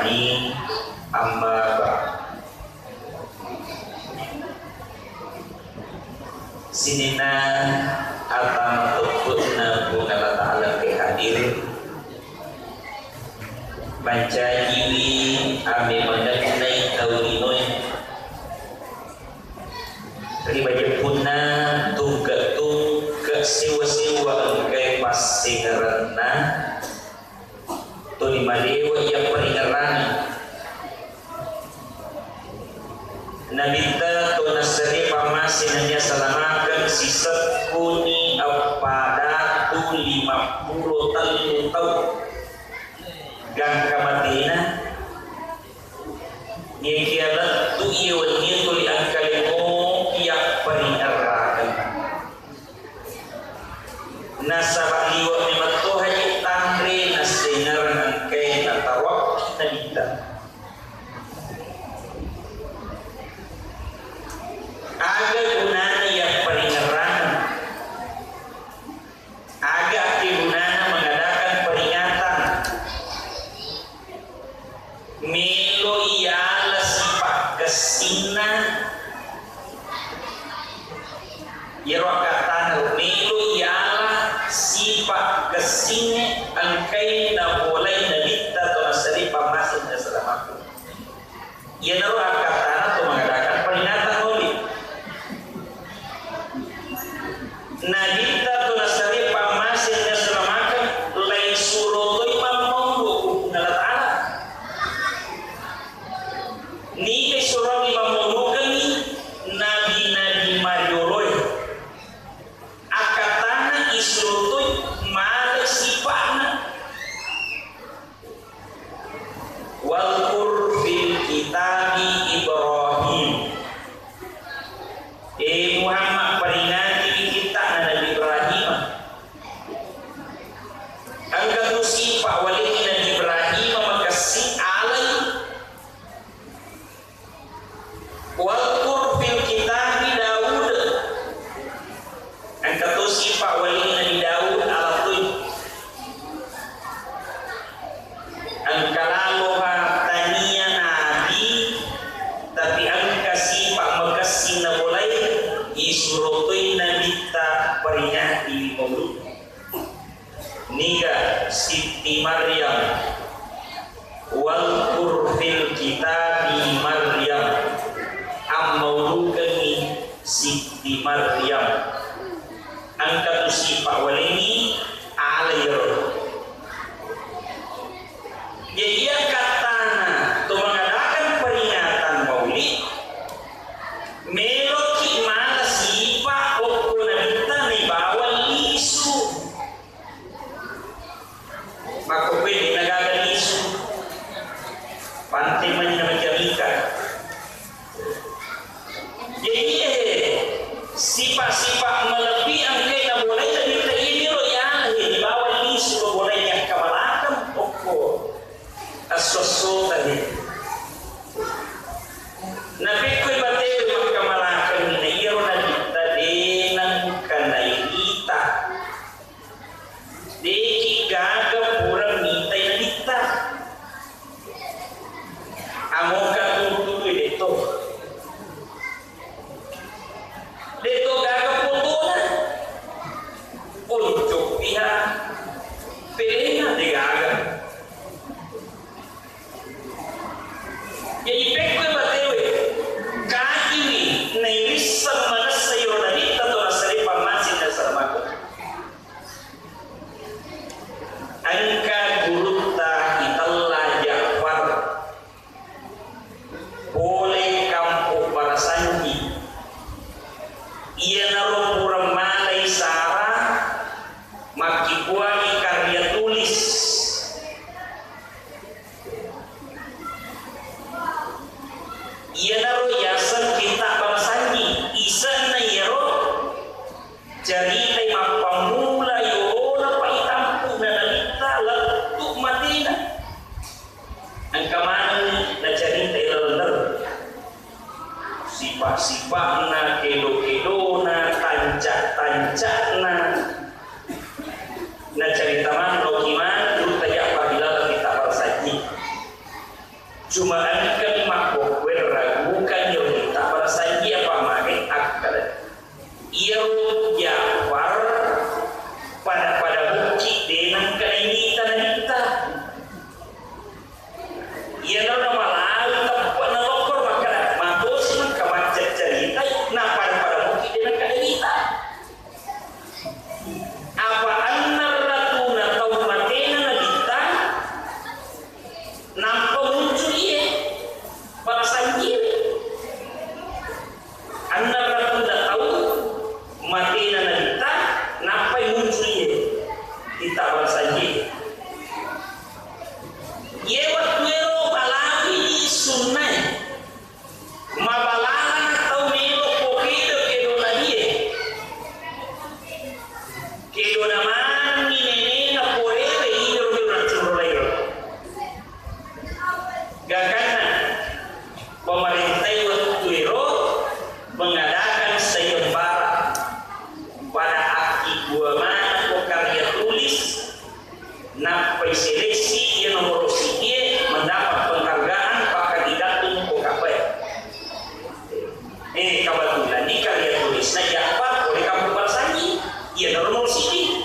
أجمعين أما بعد. Sinina atang tukutna bunga ta'ala kehadir pancajiwi ame mengenai taulinoi ribaja punna tugatung ke sewa-sewa engkai pasigarana tu di madewa yang peringaran nabita tu nasari pamasinanya salamakan sisa kuni pada tu 50 tahun gang kamatina nyekiala tu iwan itu liang kalimo yang peringaran nasabak liwa memang tu haji tamri nasengar angkai natawak nabita aga gunana yang peringaran aga gunana mengadakan peringatan melo ialah sifat kesina irakatan melo ialah sifat kesine angkai na mulai nalita to nasari pamasin na salamaku ia narakatan atau mengadakan peringatan holy nalita to nasari pamasin na salamaku lain surotoi mamonggo ngalatala ni kay surang mamonggo kami nabi marioloy akatana isrotoy male sifana wal fil kitabi Ibrahim Muhammad peringati kita Nabi Ibrahim angkat sifat wali Nabi Ibrahim makasih alai wal fil kitabi Daud angkat sifat wali Nabi Daud alatun angkalaloha tania nabi tapi angka sifat makasih na mulai isurotoy nabita peringati maulud niga Siti Maryam wal fil kitabi Maryam maulud kami Siti Maryam angkat sifat walini alayro jadi katana tu mengadakan peringatan maulid meloki mana sifat okul nabita ni bawa lisu maka pwede nagagal lisu pantai menjamika jadi sifat-sifat melebihi angkai na boleh jadi ini royal di bawah lisu bolehnya kamalakam pokok asoso tadi nabi koi bateu makamalakam ni iyo na kita denang kanai kita deki gaga pura mitai na kita amoka tutu deto deto gaga putuna untuk pihak pilihnya di gaga jadi pekwe batewe kajiwi na irisa manasayo na dita to nasari pamasin na saramaku angka guruta italla Ja'far boleh kampu para sanji ia naro pura malai Sarah makibuani karya tulis ia naro yasan kita para sanji isan na yero cerita mapamula yona paitampu na nalita latuk Madinah angka mana na cerita ilalal sifat-sifat na kedo-kedo na tancak-tancak na cerita man lo gimana dulu tajak apabila kita bersaji Cuma kami makhluk ragukan yang kita pada saja pamakai akal. Ia Jafar pada bukti dengan kainita kita. Ia nama lalu tempat nalokor maka matos macam cerita. Nah pada bukti dengan kainita. Apa annar ratuna tahu matena kita nampak muncul ia pada sanjir. Annar ratuna tahu matena kita nampak muncul ia kita pada sanjir. Ia waktu ero balawi di sunnah mabalangan atau melo pokido kedo na dia kedo na man ni na porere iro na churulero gagana pemerintah waktu ero mengadakan sayembara pada aki dua mana karya tulis nampai seleksi yang nomor dia mendapat penghargaan pakai didatum OKP. Kebetulan di karya tulisnya Jafar oleh kamu bersanji ia nomor sini.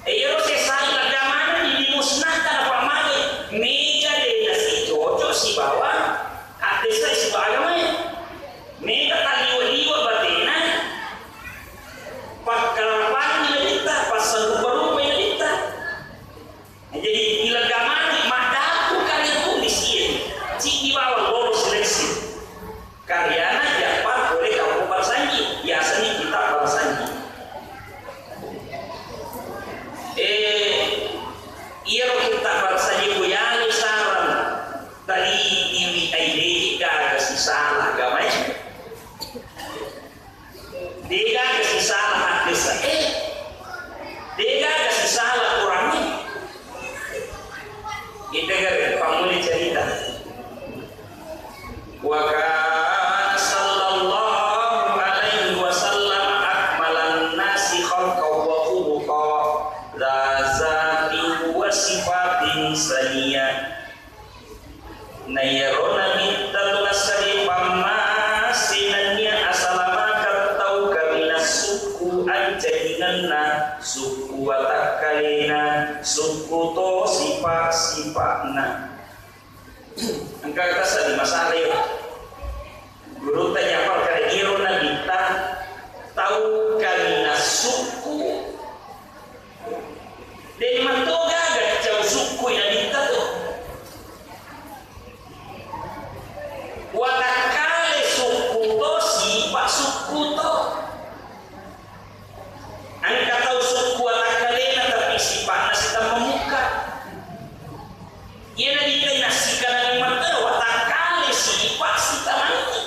Ia selesai agama dimusnahkan apa lagi? Mega dengan si cocok si bawah hati saya si agama mega taliwa-liwa batina pakalapan kita pasal berubah kita. Jadi bila gamani madaku karya tulis ini si di bawah lolos seleksi karyana Jafar boleh kamu bersanji biasanya kita bersanji iya kita bersanji kuyali saran dari iwi aide gak si salah gamai dia gak si salah hati saya dia gak si salah orangnya. Kita kan pamuli cerita. Wa kana sallallahu alaihi wasallam akmalan nasi khalqan wa khuluqa la zati wa sifatin saniyah. Nayarona minta tunasari pamasinannya asalamakat tau kamina suku anjadinganna suku watakalina suku to sifat-sifatna. Angka kata sa di masalah yun. Guru tanya apa kaya iro na kita tahu kamina suku. Dari mantoga agak jauh suku na kita tuh. Watakale suku to sifat suku to. Angka tahu suku watakalina tapi sifatnya kita memuka. Ia nanti nasikan dengan mata watakale sifat kita mati.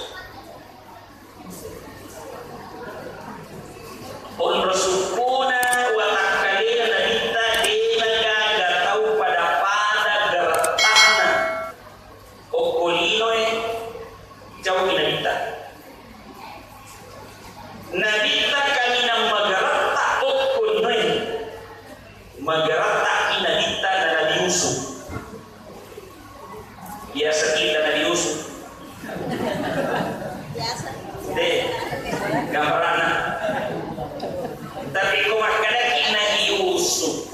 Onro sukuna watakalina nanita denaga gatau pada geratana okolino jauh nanita. Nabita kanina magarata okolino magarata kinadita na diusuk. Biasa kita na diusuk. Biasa. Deh, gambaran. Tapi kau makada kina diusuk.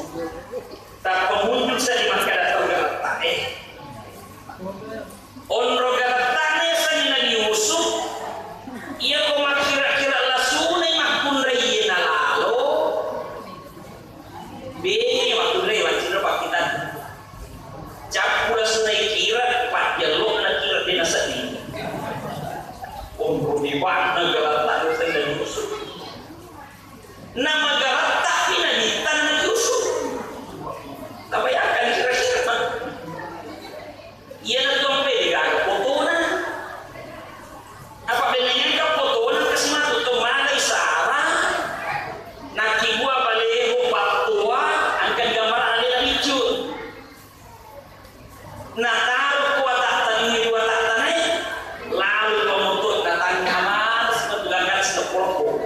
Tak pemuncul sa di makada tau garata onro garatanya sa na diusuk. Ia kau makira-kira lasunay makunray na lalo. Bini makunray wajira pakitan. Capura sunay kira pat jalok na kira din sa ni. Onro diwan na garata sa na diusuk. Na magarata pinalitan na diusuk. Tabayakan kira-kira. Ia na dompe di gaga foto na. Apa benarnya kau foto na kasi matuto malay sara. Nakibua baleho patua angkan gambar alila bicu. Nataruh kuat tatan dua tatanay lalu pemutut datang kamar sepetugakan sepuluh.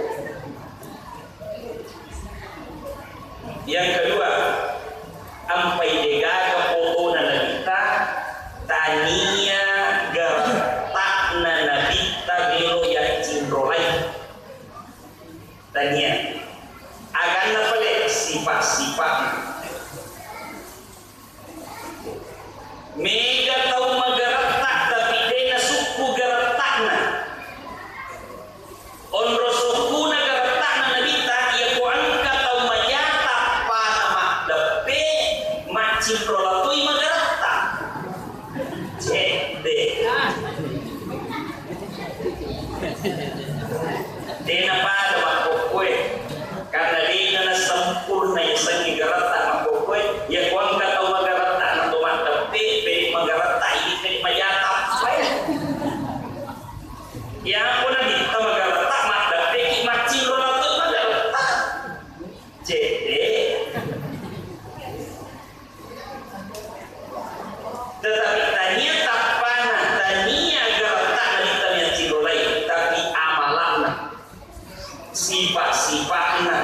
Yang kedua, ampai degaga foto na kita tania gertakna nabita gelo ya cinrolai tania agana pale sifat-sifat mega tau magaratak tapi dena suku garatakna onro suku na garatakna nabita ya ko angka tau mayata pa nama depe macin rolatui magaratak cede dena pada makokwe karena dena na sempurna yang sangi garatak makokwe ya ko angka tau magaratak na tumantepe pe magaratak ini pe mayata pa ya ko na dita magaratak madape ki macin rolatui magaratak cede tetapi tania tapana tania garatak nalita yang cirolai tapi amalanna sifat-sifatna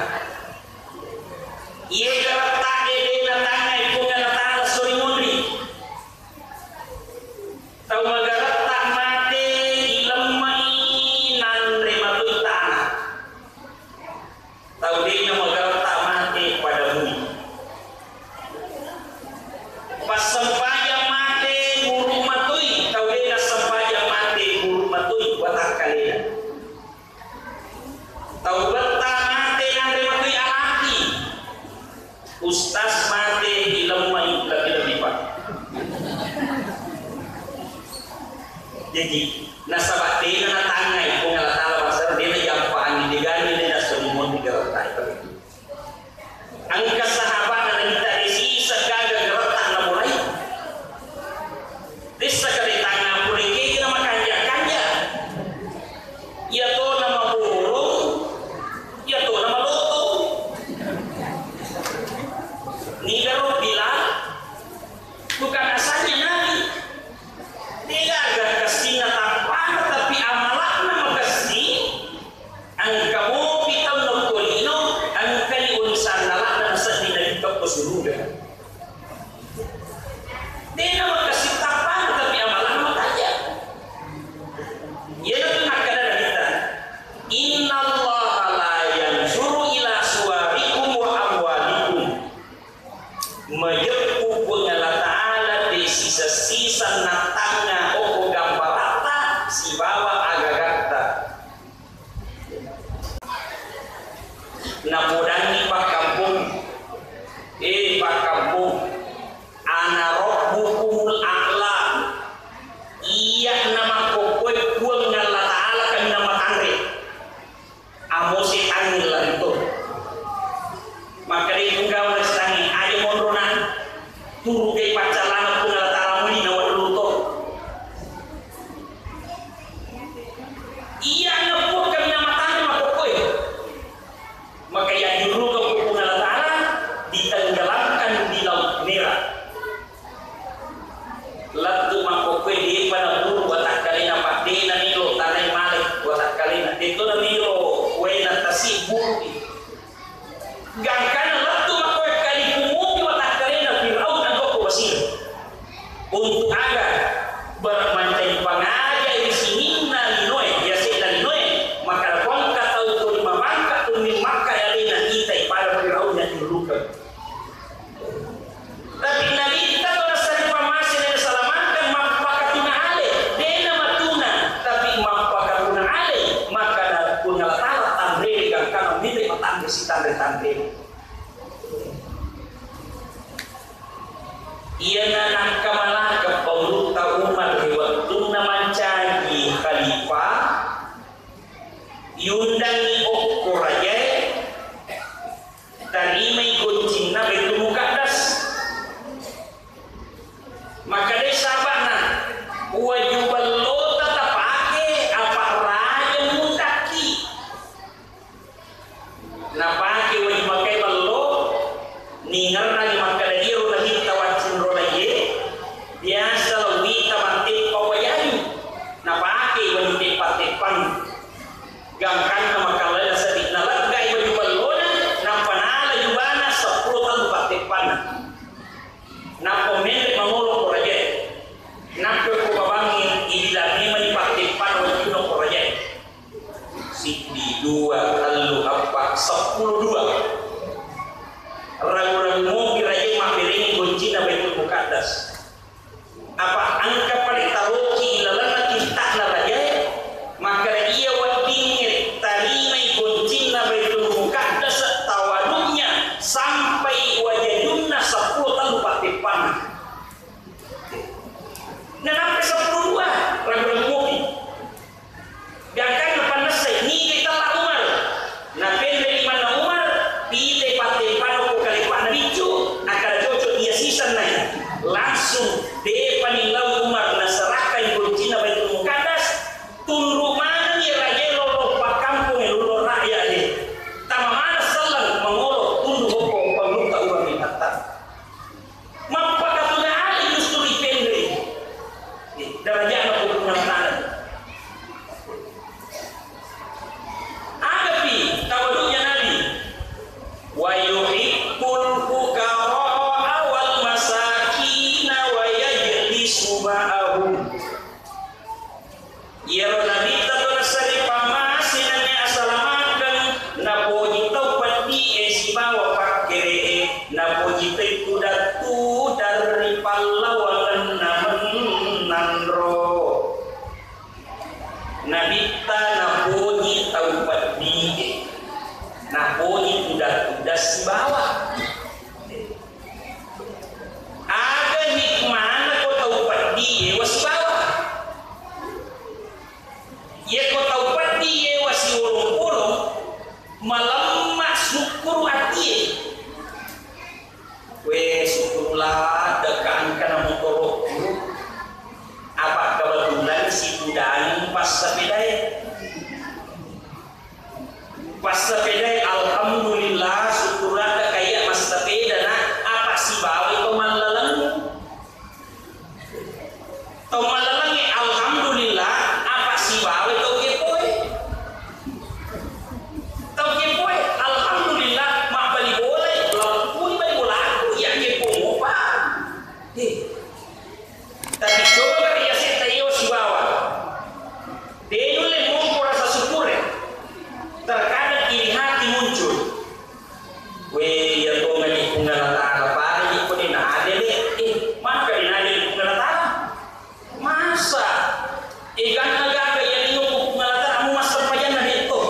ia garatak edena tangai pungan ta'ala suri mundri tau magaratak mate ilemai nanre matui tanah tau dena magaratak mate pada bumi pas sempayang mate guru matui tau dena sempayang mate guru matui watak kalena tau beta mate nanre matui alaki ustaz mate ilemai lebih pak jadi nasabak dena na tangai kung alatala pasar dena jampa angin digani dena selimon digaratai ang kasahabat na nalita desi sa gaga garatak na mulai desa karitang na mulai kaya na makanya-kanya iya to na mabulong iya to na maluto ni garo bilang bukan asalnya nabi dia agak kasih na tapana tapi amalakna makasih ang kamu pitang nagkulino ang kaliunisan nalakna sa dinagitag ko sulugan di na makasih tapana tapi amalakna makaya yan ang nakakala na kita inna Allah la yanzuru ila suwarikum wa amwalikum mayakku pengala ta'ala di sisa-sisa natanga o gambarata si bawa agagata namudangi pak kampung pak kampung ana rabbukumul a'la iya nama kokoi kuang ngala ta'ala kami nama tangre amose tangil lah itu maka di tunggaw na tangi ayo mondronan turu kay pacalana pun ngala ta'ala muli na waluto iya na po kami nama tangre makokoi maka yang dirugaw ko pun ngala ta'ala ditenggelamkan di laut merah latu makokwe di pada buru watak kalina pak dena milo tanay malik watak kalina dito na milo kwe na tasi buru gangkana latu makokwe kali kumumi watak kalina Fir'aun ang koko basir untuk agar bermancing pangaja di sini na linoy yasi na linoy maka kongka tau ko lima mangka tumi maka yalina itay para Fir'aun na tilukan tapi nalita to na sa pamasin na salamankan mapakatuna ale dena matuna tapi mapakatuna ale maka na pungalatala tanre gangkana mite matangge si tanre iya na nangkamala ka pangruta umat waktu na mancagi khalifah yundangi okkoraye tani may kuncing na betul mukaddas maka dia sahabat na wajuballo tatapake apa raja mundaki napake wajubakai ballo ningar na maka dahiro na hita wacin rolaye biasa wita mantip pawayayu napake wajutip-tipan gangkan na makalala sa di nalagay wajuballo na nampanala yubana sa prutan patipan na pemilik mangulo ko raja na Ragu-ragu mau kira-kira mabiringi kunci na Baitul Muqaddas. Apa angka paling taroki ilalana kita na raja, maka ia wadingit tarimai kunci na Baitul Muqaddas tawaduknya sampai wajadunna 10 tahun patipan. Nah sampai 10 ragu-ragu moki. Gakkan panas saya ni kita lah Umar. Nah pendek mana Umar pilih patipan ko kalipan ricu akan cocok dia sisan naik langsung depan ilau Umar nasarakai kunci na Baitul Muqaddas tun mana ni raja lolo pak kampung lolo rakyat ni tama mana salang mengolo tun hoko pangluta uang ni hatta mapakatuna ali justru pendek daraja na ko pengamatan agapi tawaduknya Nabi wa yuhibbul fuqara wal masakin wa yajlisu ma'ahum ya Nabi tatuna sari pamasinannya asalamakan na poji taupati esibawa pakere na poji tekudatu dari pahlawan namen nandro Nabi ta na poji taupati nah poji tudah si bawah ada hikmahnya kau tahu padi wasi bawah ya kau tahu padi wasi wolong-wolong malam syukur hati we syukurlah dekan kana motor apa kebetulan si tudang pas sepeda alhamdulillah syukurlah kayak mas sepeda nah apa si bawa itu malalang alhamdulillah apa si bawa itu kepoe alhamdulillah mak bali boleh lalu bali bola ya kepo apa tapi coba dia seta yo si bawa dia le mau rasa syukur terkadang iri hati muncul ya kau ngani punggala taga pari ko din ada maka din ada punggala taga masa ikan agaga yang yung punggala taga mo masampayan na dito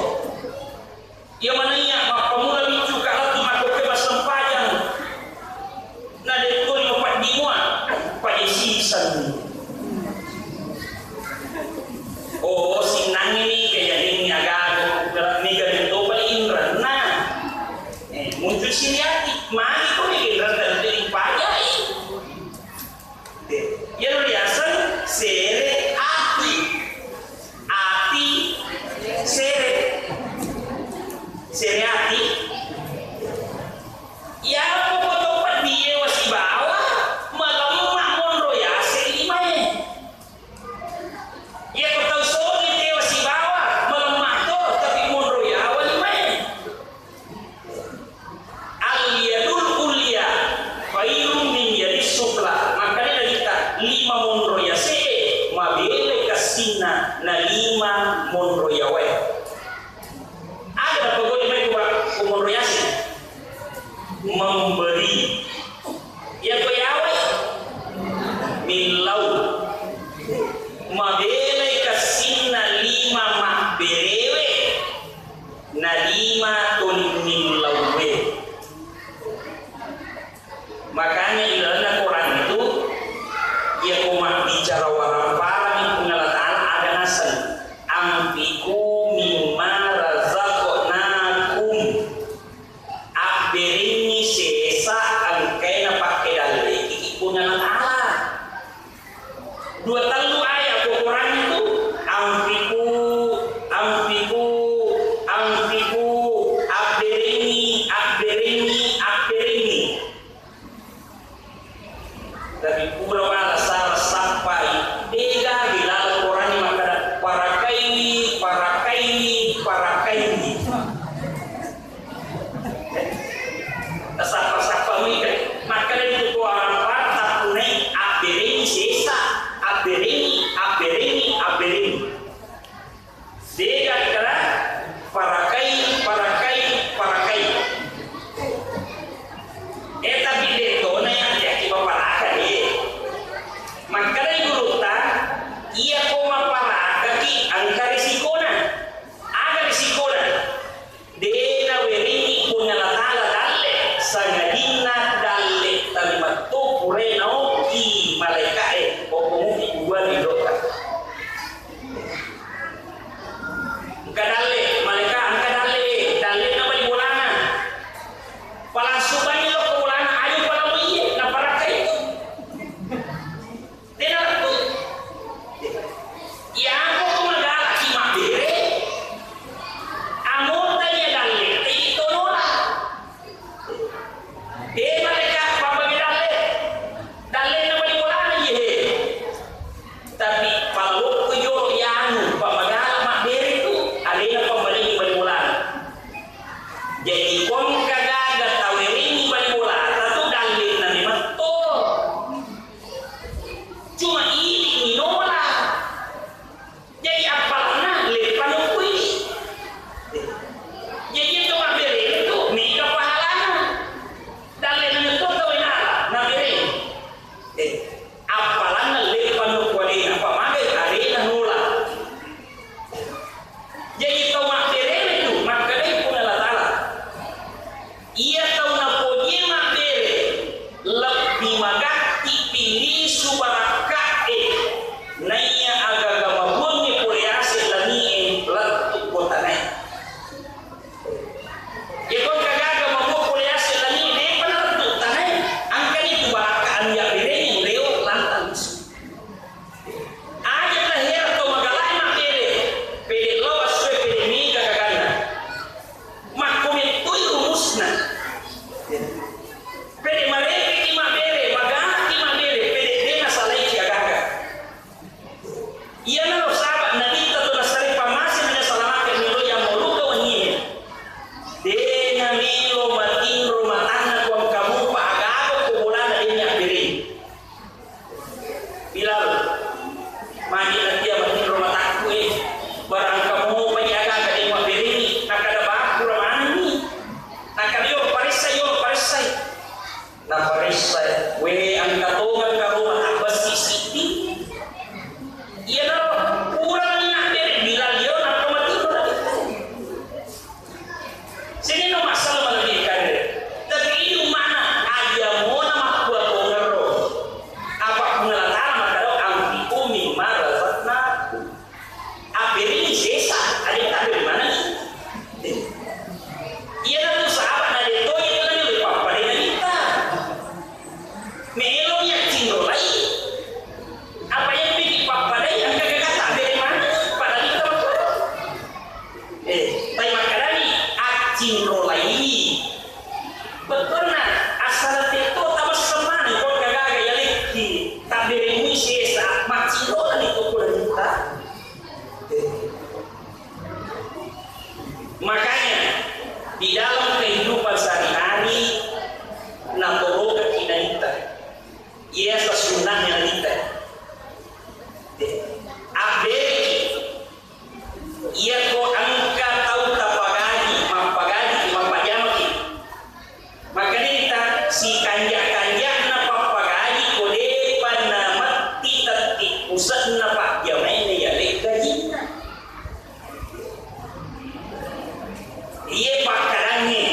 ya mananya pamula bicu kalau mako ke masampayan na dito yung padimuan padisisan oh sinang ini kaya ini agaga ni ganito pala Indra na muncul siniati mari ko ni Indra dari pajai ya biasa sere ati sere ati ya ko to padi wasi bawa malam mon roya se imae ya ko tahu soli te wasi bawa malam to tapi mon roya wali mae al yadul ulia khairun min yadis sufla makanya kita 5 mon roya se mabele kasina na 5 mon roya wae ada pegawai mereka mon roya se memberi ya koyawe milau mabele kasina 5 mak berewe na 5 tonin lawe makanya ilana Quran itu ya koma bicara warang-warang yang pengalataan ada nasan ampiku mimma razaqnakum abberini sesa angkai na pakai dalil iki pengalataan 2 talu ayat Quran itu ampiku abberini tapi pulau ala salah sampai beda bila Quran ini maka para kaini sapa mikir maka itu orang patah punai abberini sesa abberini Ia nalo sahabat Nabi tato nasari pamasi na salamake milo yang moluka wanyine. Dena milo matin rumatana kuang kamu pa agago kumulana ini akhirin. Bilal mandi dia matin rumataku barang kamu penjaga kadi akhirin nakada baku ramana ni. Nakadiyo parisay. Na parisay we ang katungan ka rumah abas sisiti. Iya dong, kurangnya dari Bilal dia nak mati lagi. Sini no masalah melebihkan deh. Tapi ini mana aja mau nama buat ngero. Apa pengelatan maka do ambi umi marafatna. Abir ini sesa, ada tak dari mana nih? Iya dong sahabat ada itu yang lagi lupa pada kita. Melonya cindol lagi. Apa yang bikin papa yang kagak kata dari mana? Padahal kita tapi makadani acing rolai. Betul nah, asal itu tamas semani kau kagak ya leki. Tak dari muisesa macing rolai itu pula kita. Makanya di dalam kehidupan sehari-hari natoro kita kita. Ia sesunahnya kita. Abeki ia ko angka tahu tapagaji mapajamaki makanya kita si kanja na papagaji ko depan na mati tati usah na pajamai na ya lekajina ia pakarangnya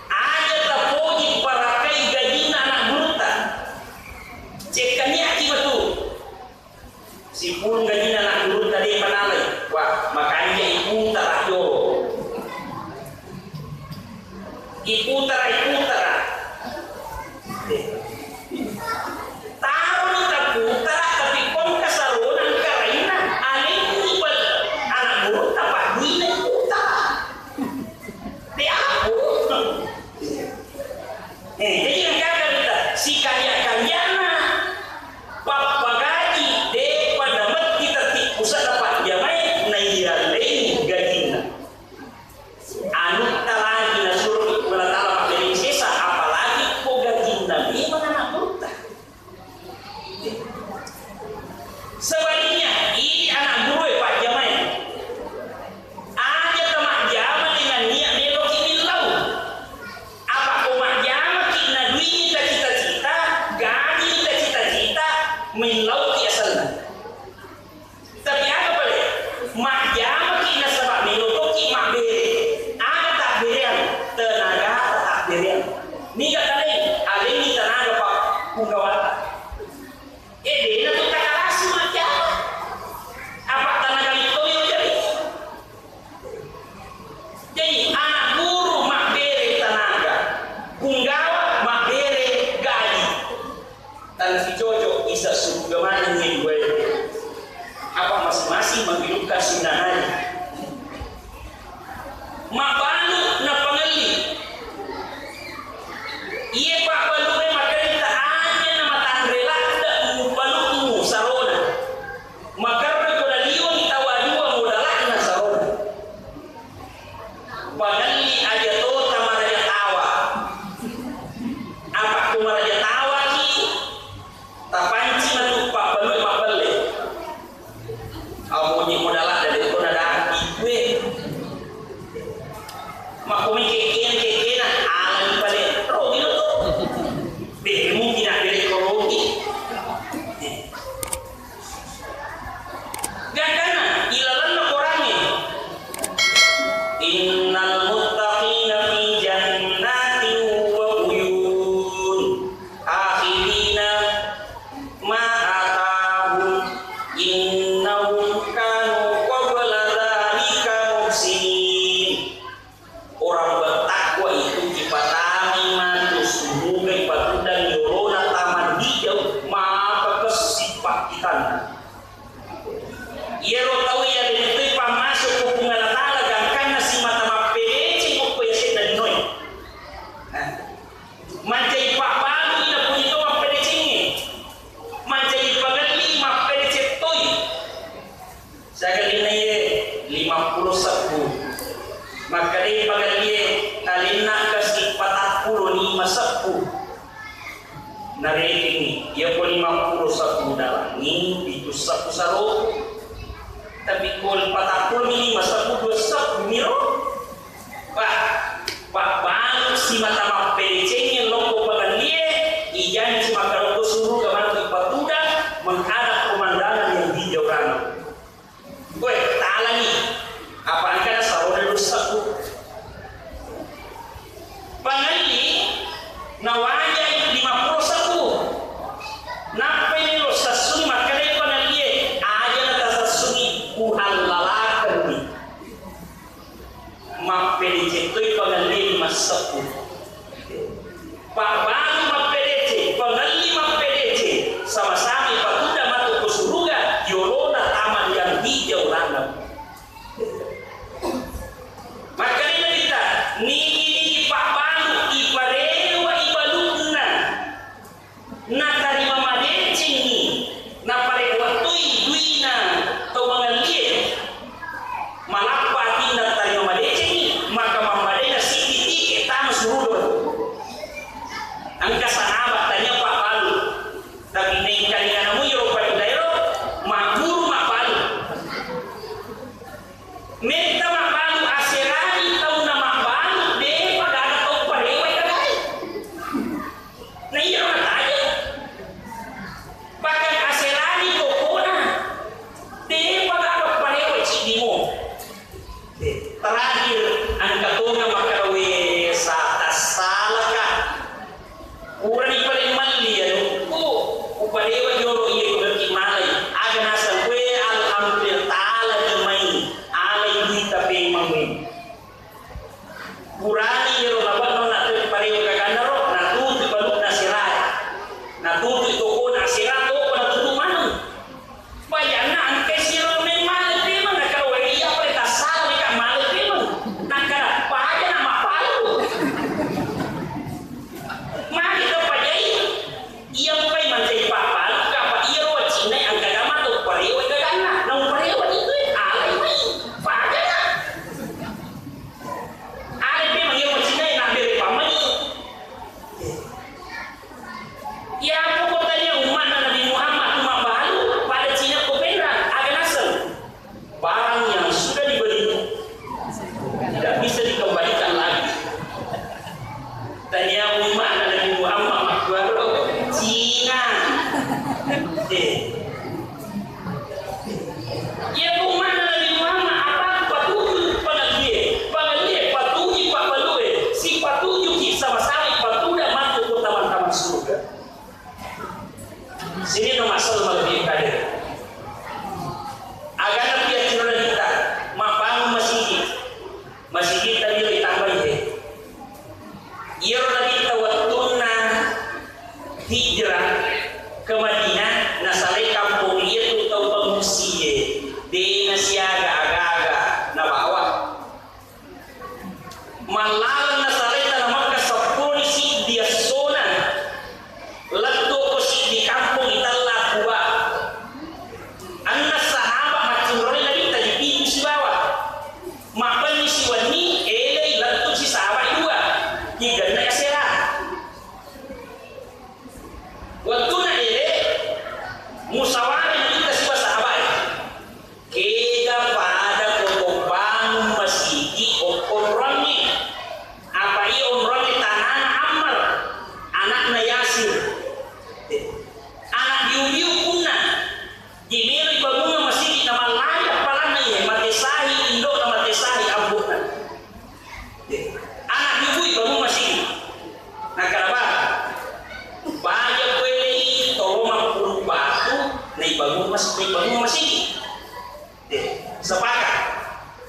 ada tapoji parakai gajina anak buruta cekannya akibat tuh si pun gajina nak turun tadi panalai wah makanya ibu tara joro ibu tara tahu ni tak tapi kom kasarunan karaina alih ibal anak buruk tapak dina ibu tara di aku jadi yang kata kita si kanya-kanyana papagaji pada mati tati usah dapat jamai na iya lain gajina anu talagi na suruh melatala dari sesa apalagi ko gajina memang anak buta sebaliknya ini anak guru pak jamai aja temak jama dengan niat belok ini lau apa ko mak jama kina duit cita-cita gaji cita-cita milau asalnya. Tapi apa boleh? Mak jama kina sebab minuto ki mak bere. Ada tak berean tenaga tak berean. Ni kata lain, ada ni tenaga pak pugawata. Dia tu tak kalah mak jama. Apa tenaga itu yang jadi? Jadi anak guru mak bere tenaga, punggawa mak bere gaji. Dan si Jojo bisa surga mana nih gue apa masing-masing menghidupkan sunahnya mabalu na pangali iya pak balu makarita hanya nama tangrela ada balu sarona makar ko daliwan tawadua modalak na sarona pangali aja to tamaraja tawa apa ko maraja tawa ki tapanci matupak balu mapale awonyi modalak dari ko nada iwe makumi kekena alam pale rogi lo deh mungkin ada dari rogi gakana ilalan lo orangnya innal muttaqina fi jannatin wa uyun akhirina ma atahum innahum kanu qabla dzalika muhsinin. Orang bertakwa itu dipatami matus sumugai patudang yorona taman hijau maka kesifat kita ia ro tahu ya dari masuk ke bunga tala gangkana si mata mapede cingok ko yasin dan noy mancai pak balu ina punya to mapede cingi mancai pagali mapede maka dia pagalie alina kasih 45 sepuh nari ini dia pun 50 sepuh dalam ini itu sepuh saru tapi kalau 45 sepuh 2 sepuh miro pak bang si mata mapelece loko pagalie ijan si makaroko suruh ke mana patuda menghadap pemandangan yang hijau rano. Woi, tala nih. Apa angka saudara dosaku? Pangali nawaja 51. Napa ini lo sasuni makanya pangali aja nata sasuni kuhalalakan nih. Mapeli cetoi pangali 51. Pak Bang mapeli pangali sama-sama patuda matu ke surga diorona taman yang hijau rana. Maka ini kita niki Pak Banu iparewa ibaluna na tarima madecing ni na parewa duina tau mangalie malapati na tarima madecing ni maka mamadena sikiti etama surga angka sahabat tanya Pak Banu tapi nih kalian namu yo pada daerah maguru mapalu meta mapalu aserani tahu nama mapalu deh pada ada tahu parewa kadai nah iya orang aja bahkan aserani kokona deh pada ada parewa cidimo terakhir angka tonga makarawe sa salaka urang ipaling malian parewa joro iya berarti malay aga nasa kue alhamdulillah taala demai alay duita pe mangwe kurani jero laban no na te parewa kagandaro na tutu baluk na sirat na tutu toko na sirat toko na tutu manu bayana angke siro men malay pe man nakarawa iya pare tasal ni ka malay pe man nakara paja na mapalu mari to pajai iya pai mantai papa apa iya ro cina ang kagama to parewa kagana nang parewa itu alay mai pagana alay pe mangi ro cina na bere pamai ya aku tanya umat Nabi Muhammad cuma bahalu pada Cina koperan agan asal barang yang sudah dibeli tidak bisa dikembalikan lagi tanya umat Nabi Muhammad baru Cina ya umat Nabi Muhammad apa patuju pangalie patuji pak balue si patuju ki sama-sama patuda mantu ke taman-taman surga sini no masalah lebih kader agak dia cerita kita mapangu masih kita nilai tambah iya kita waktuna hijrah ke Madinah nasalai kampung itu tau pengungsi di nasiaga aga-aga na bawa malalang nasalai tanah Makkah sepuni si dia sona letu ko si di kampung italla kuba anna sahabat macuroi nabi tajibi si bawa mapan si wani elei letu si sahabat dua tiga na asera waktu na ele musawari kita si sahabat kega pada kokopang masigi omronni apa i omronni tanan Ammar anak na Yasir anak diubiu punna jimiri bangunga masigi na malaya palana ye matesahi indo na matesahi ambuna anak diubui bangun masigi nah kenapa banyak beli tolong puluh batu naik bangun masih sepakat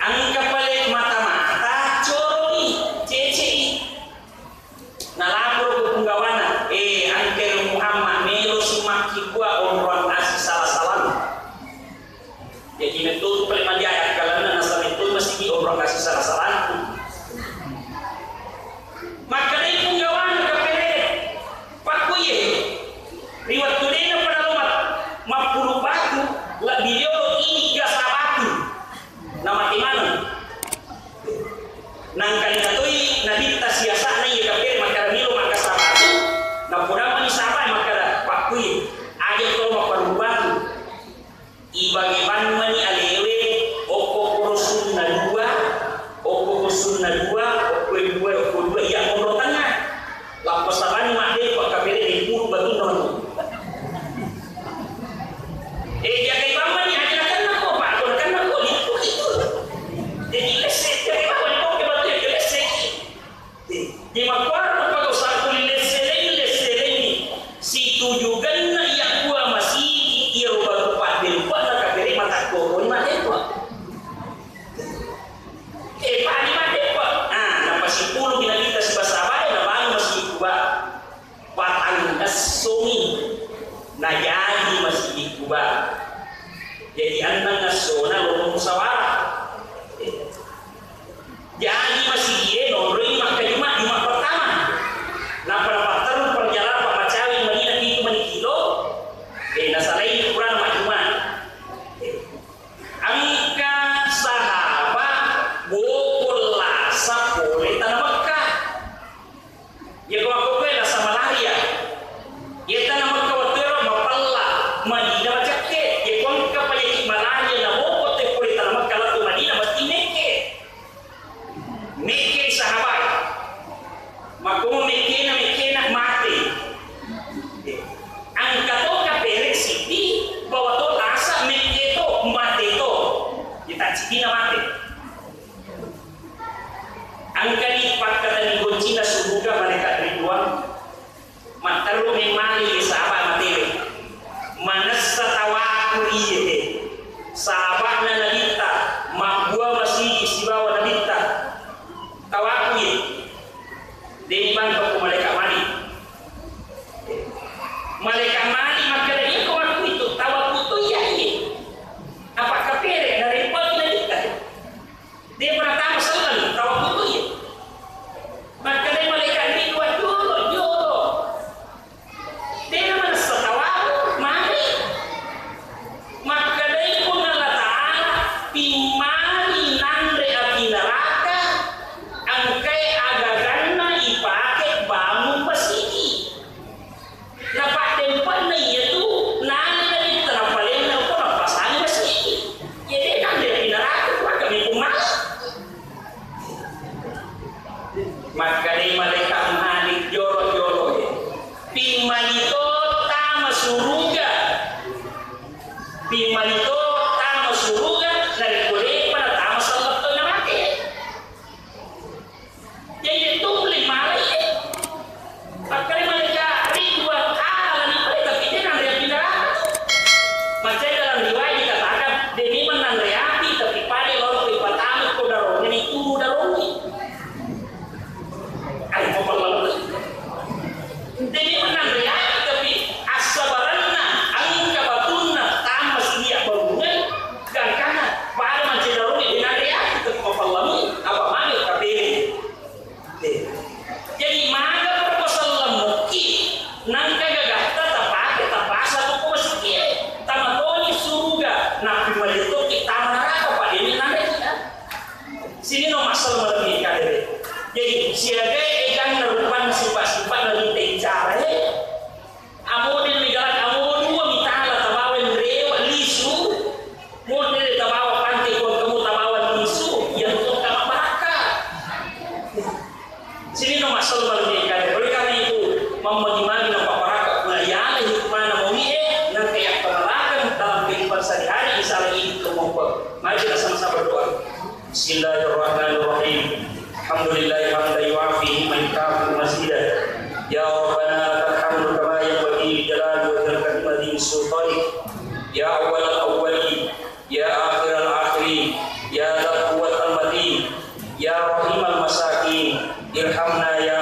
angka balik mata-mata coroni ceci nah lapor ke penggawana angker Muhammad melo simaki gua omron asih salah-salah jadi metode paling mandi ayat kalana nasa metode masih di omron asih salah-salah maka dari penggawana kapere pak kuye riwat tudena pada lomat 50 batu la video bagaimana mani alewe oko sunna dua oko dua yang menurut tengah lapas sabani made pak kabere di puru batu non ya kay mama ni ada kan ako pak ko kan ako itu jadi lesek kay mama ni ko ke batu ke lesek di makwar pag usap ko lesek ni si tujugan na yang gua masih iyo baru pak lupa na kabere mata ko ni made ko pak ni made ko si puluh kita si basabay na bago masih kuba patang asumi na jadi masih kuba jadi anang asona lorong sawara jadi masih dia nori maka cuma pertama na perapatan perjalanan pamacawin Madinah itu manikilo nasalay kurang macuma angka sahabat bukul lasa boleh tanah Mekah ya kalau aku bela sama Malaria ya tanah Mekah watero mapalla Madinah macake ya kalau ka payaki Malaria na bukul te boleh tanah Mekah lalu Madinah mesti meke sahabat makumo meke na mati angka to ka perek siti bawa to lasa meke to mati to kita siti na mati angka lipat kata ni goncina subuga mereka ribuan mataru memali sahabat materi manasa tawaku iye sahabat na nalita magua masih istibawa nalita tawaku iye deni bangka ko malaikat mali maka dari ko aku itu tawaku itu iya apakah pere dari pagi nalita dia pertama selalu tawaku itu iya maka dari malaikat ini dua jolo dia mana setawaku mari maka dari pun Allah Ta'ala pimali nandre api neraka angkai agaganna ipake bangun pasiki dapat tempat na itu nandre dari terapalin na ko napasan pasiki jadi nandre api neraka maka may pumas maka dari malaikat malik jolo pimalito tama suruga dari kulit pada tama salat to na mati jadi tumbling malaikat maka dari malaikat ribuan ala ni pare tapi dia nang api neraka macam dalam riwayat dikatakan demi menang api tapi pada lalu ipatamu ko darong ini turu darong ay mo pala demi menang api tapi asabaranna angka batunna tamas dia bangunan dan kana pada macam darong ini nang api tapi mapalami apa manil kapiri jadi maga proposal lamuki nang kagagata tapake tapasa ko masiki tamatoni suruga na pimalito kita maraka pa din nang sini no masal malami kadere jadi siaga ikan narupan sifat-sifat dari tencara amodin migalan amodin dua mitala tabawan rewa lisu model tabawa pantai kon kamu tabawan lisu yang untuk kama baraka sini no masal malami kadere oleh karena itu memagimagi ng paparaka na yana hikmah na mumihe ng kayak penolakan dalam kehidupan sehari-hari misalnya ini kemumpul mari kita sama-sama berdoa Bismillahirrahmanirrahim Alhamdulillahi hamdan yuafi man kafu masjidah ya Rabbana lakal hamdu kama yanbaghi li jalali wajhika wa li sultanik ya awwalal awwalin ya akhiral akhirin ya dzal quwwatil matin ya rahimal masakin irhamna ya